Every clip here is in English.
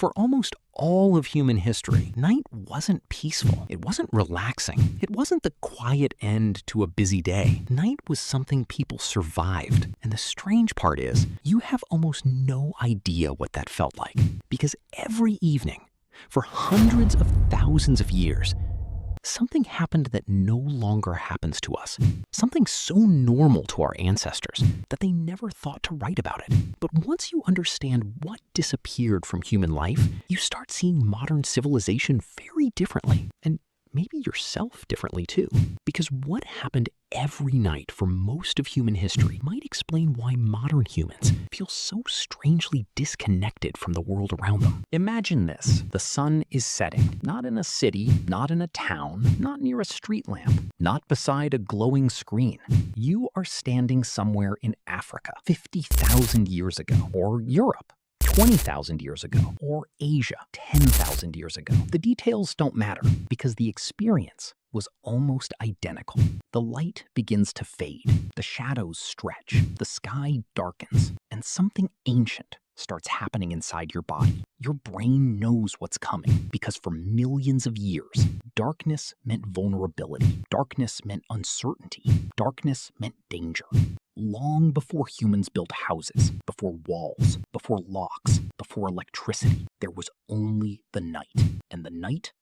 For almost all of human history, night wasn't peaceful. It wasn't relaxing. It wasn't the quiet end to a busy day. Night was something people survived. And the strange part is, you have almost no idea what that felt like. Because every evening, for hundreds of thousands of years, something happened that no longer happens to us. Something so normal to our ancestors that they never thought to write about it. But once you understand what disappeared from human life, you start seeing modern civilization very differently. And maybe yourself differently too. Because what happened every night for most of human history might explain why modern humans feel so strangely disconnected from the world around them. Imagine this. The sun is setting, not in a city, not in a town, not near a street lamp, not beside a glowing screen. You are standing somewhere in Africa 50,000 years ago, or Europe 20,000 years ago, or Asia 10,000 years ago. The details don't matter because the experience was almost identical. The light begins to fade, the shadows stretch, the sky darkens, and something ancient starts happening inside your body. Your brain knows what's coming because for millions of years, darkness meant vulnerability. Darkness meant uncertainty. Darkness meant danger. Long before humans built houses, before walls, before locks, before electricity, there was only the night, and the night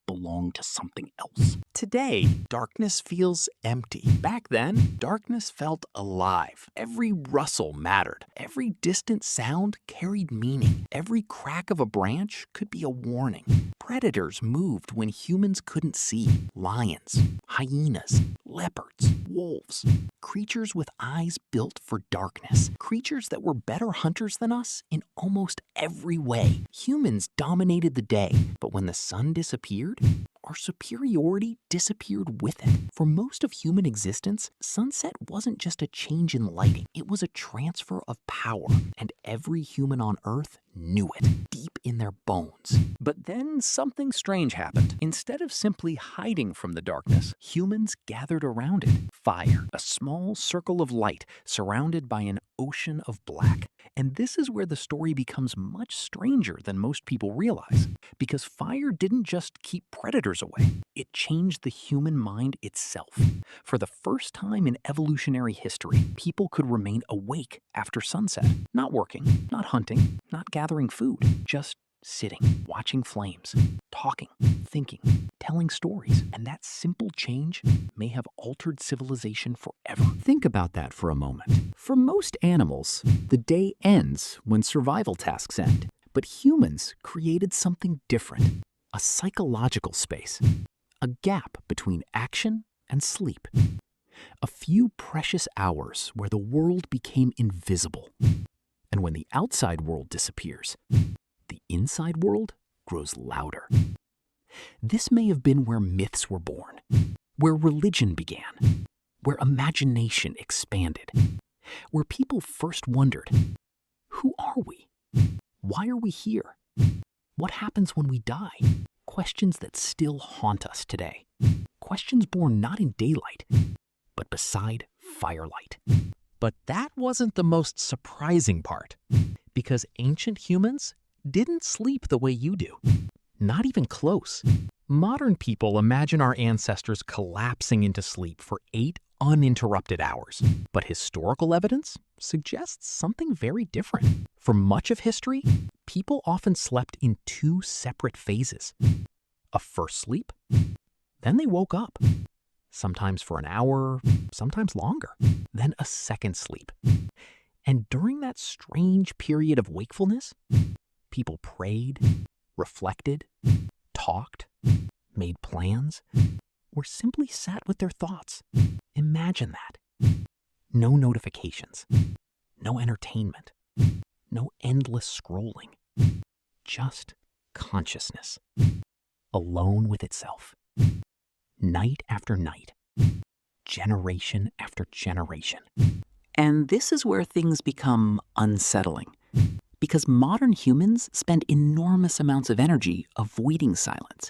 belonged to something else. Today, darkness feels empty. Back then, darkness felt alive. Every rustle mattered. Every distant sound carried meaning. Every crack of a branch could be a warning. Predators moved when humans couldn't see. Lions, hyenas, leopards, wolves. Creatures with eyes built for darkness. Creatures that were better hunters than us in almost every way. Humans dominated the day, but when the sun disappeared, our superiority disappeared with it. For most of human existence, sunset wasn't just a change in lighting. It was a transfer of power, and every human on Earth knew it, deep in their bones. But then something strange happened. Instead of simply hiding from the darkness, humans gathered around it. Fire, a small circle of light surrounded by an ocean of black. And this is where the story becomes much stranger than most people realize. Because fire didn't just keep predators away, it changed the human mind itself. For the first time in evolutionary history, people could remain awake after sunset. Not working, not hunting, not gathering food, just sitting, watching flames, talking, thinking, telling stories. And that simple change may have altered civilization forever. Think about that for a moment. For most animals, the day ends when survival tasks end. But humans created something different. A psychological space. A gap between action and sleep. A few precious hours where the world became invisible. And when the outside world disappears, the inside world grows louder. This may have been where myths were born, where religion began, where imagination expanded, where people first wondered, who are we? Why are we here? What happens when we die? Questions that still haunt us today. Questions born not in daylight, but beside firelight. But that wasn't the most surprising part, because ancient humans didn't sleep the way you do. Not even close. Modern people imagine our ancestors collapsing into sleep for 8 uninterrupted hours. But historical evidence suggests something very different. For much of history, people often slept in 2 separate phases. A first sleep, then they woke up. Sometimes for an hour, sometimes longer. Then a second sleep. And during that strange period of wakefulness, people prayed, reflected, talked, made plans, or simply sat with their thoughts. Imagine that. No notifications, no entertainment, no endless scrolling. Just consciousness, alone with itself. Night after night, generation after generation. And this is where things become unsettling. Because modern humans spend enormous amounts of energy avoiding silence.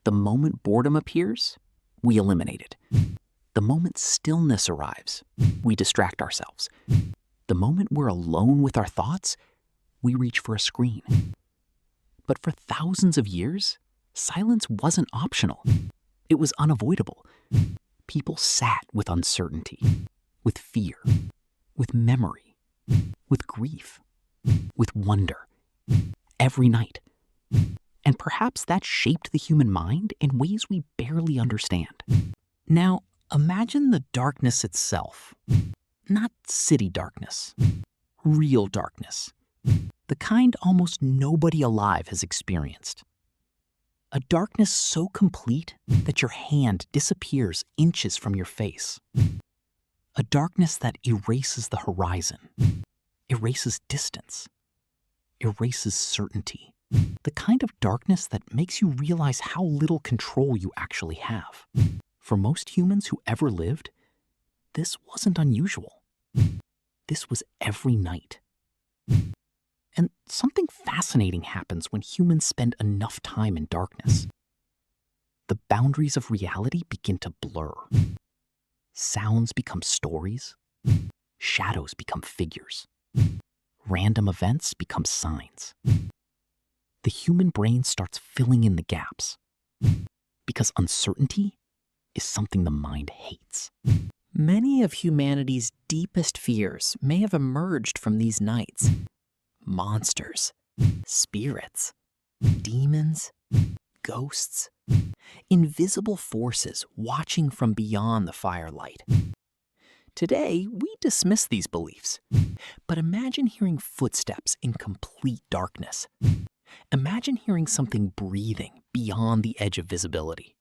The moment boredom appears, we eliminate it. The moment stillness arrives, we distract ourselves. The moment we're alone with our thoughts, we reach for a screen. But for thousands of years, silence wasn't optional. It was unavoidable. People sat with uncertainty, with fear, with memory, with grief, with wonder, every night. And perhaps that shaped the human mind in ways we barely understand. Now, imagine the darkness itself. Not city darkness, real darkness. The kind almost nobody alive has experienced. A darkness so complete that your hand disappears inches from your face. A darkness that erases the horizon, erases distance, erases certainty. The kind of darkness that makes you realize how little control you actually have. For most humans who ever lived, this wasn't unusual. This was every night. And something fascinating happens when humans spend enough time in darkness. The boundaries of reality begin to blur. Sounds become stories. Shadows become figures. Random events become signs. The human brain starts filling in the gaps. Because uncertainty is something the mind hates. Many of humanity's deepest fears may have emerged from these nights. Monsters, spirits, demons, ghosts, invisible forces watching from beyond the firelight. Today, we dismiss these beliefs, but imagine hearing footsteps in complete darkness. Imagine hearing something breathing beyond the edge of visibility.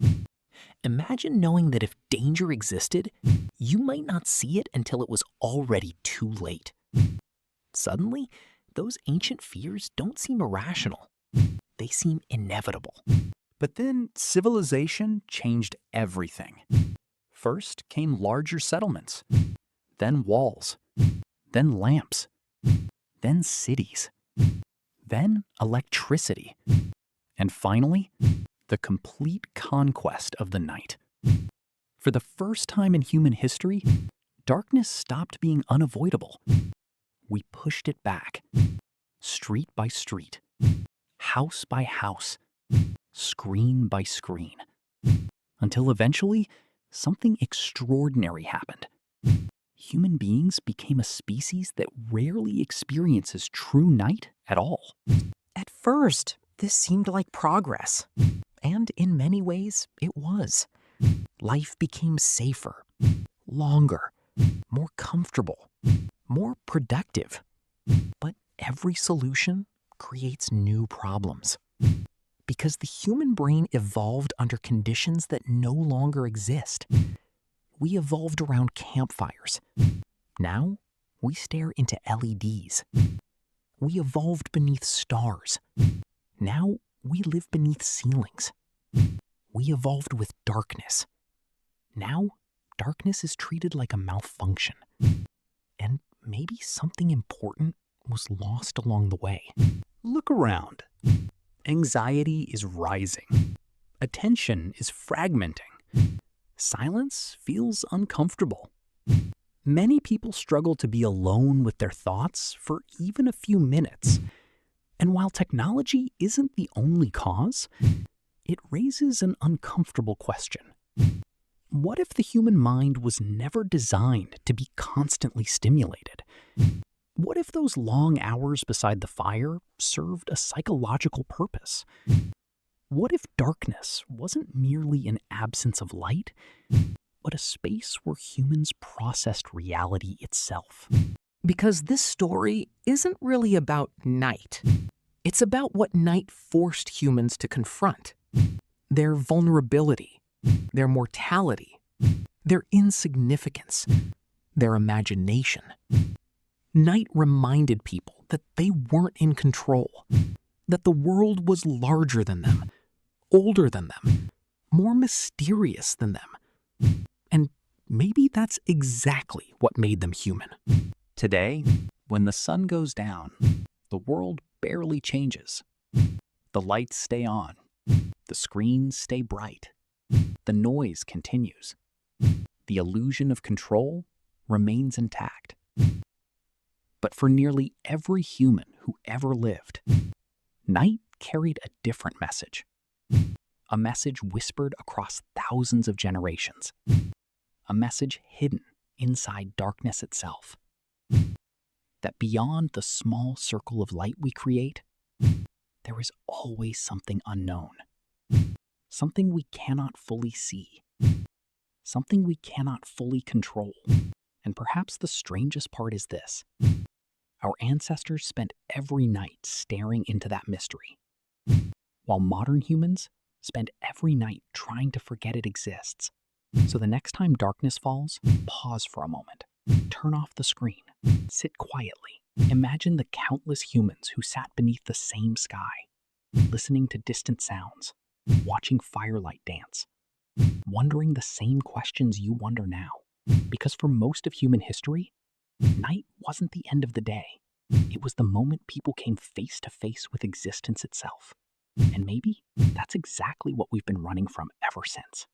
Imagine knowing that if danger existed, you might not see it until it was already too late. Suddenly, those ancient fears don't seem irrational. They seem inevitable. But then civilization changed everything. First came larger settlements, then walls, then lamps, then cities, then electricity, and finally, the complete conquest of the night. For the first time in human history, darkness stopped being unavoidable. We pushed it back, street by street, house by house, screen by screen, until eventually something extraordinary happened. Human beings became a species that rarely experiences true night at all. At first, this seemed like progress. And in many ways, it was. Life became safer, longer, more comfortable, more productive. But every solution creates new problems. Because the human brain evolved under conditions that no longer exist. We evolved around campfires. Now, we stare into LEDs. We evolved beneath stars. Now, we live beneath ceilings. We evolved with darkness. Now, darkness is treated like a malfunction. And maybe something important was lost along the way. Look around. Anxiety is rising. Attention is fragmenting. Silence feels uncomfortable. Many people struggle to be alone with their thoughts for even a few minutes. And while technology isn't the only cause, it raises an uncomfortable question. What if the human mind was never designed to be constantly stimulated? What if those long hours beside the fire served a psychological purpose? What if darkness wasn't merely an absence of light, but a space where humans processed reality itself? Because this story isn't really about night. It's about what night forced humans to confront. Their vulnerability, their mortality, their insignificance, their imagination. Night reminded people that they weren't in control, that the world was larger than them, older than them, more mysterious than them. And maybe that's exactly what made them human. Today, when the sun goes down, the world barely changes. The lights stay on. The screens stay bright. The noise continues. The illusion of control remains intact. But for nearly every human who ever lived, Night carried a different message. A message whispered across thousands of generations. A message hidden inside darkness itself. That beyond the small circle of light we create, there is always something unknown. Something we cannot fully see. Something we cannot fully control. And perhaps the strangest part is this. Our ancestors spent every night staring into that mystery, while modern humans spend every night trying to forget it exists. So the next time darkness falls, pause for a moment. Turn off the screen. Sit quietly. Imagine the countless humans who sat beneath the same sky, listening to distant sounds, watching firelight dance, wondering the same questions you wonder now. Because for most of human history, night wasn't the end of the day. It was the moment people came face to face with existence itself. And maybe that's exactly what we've been running from ever since.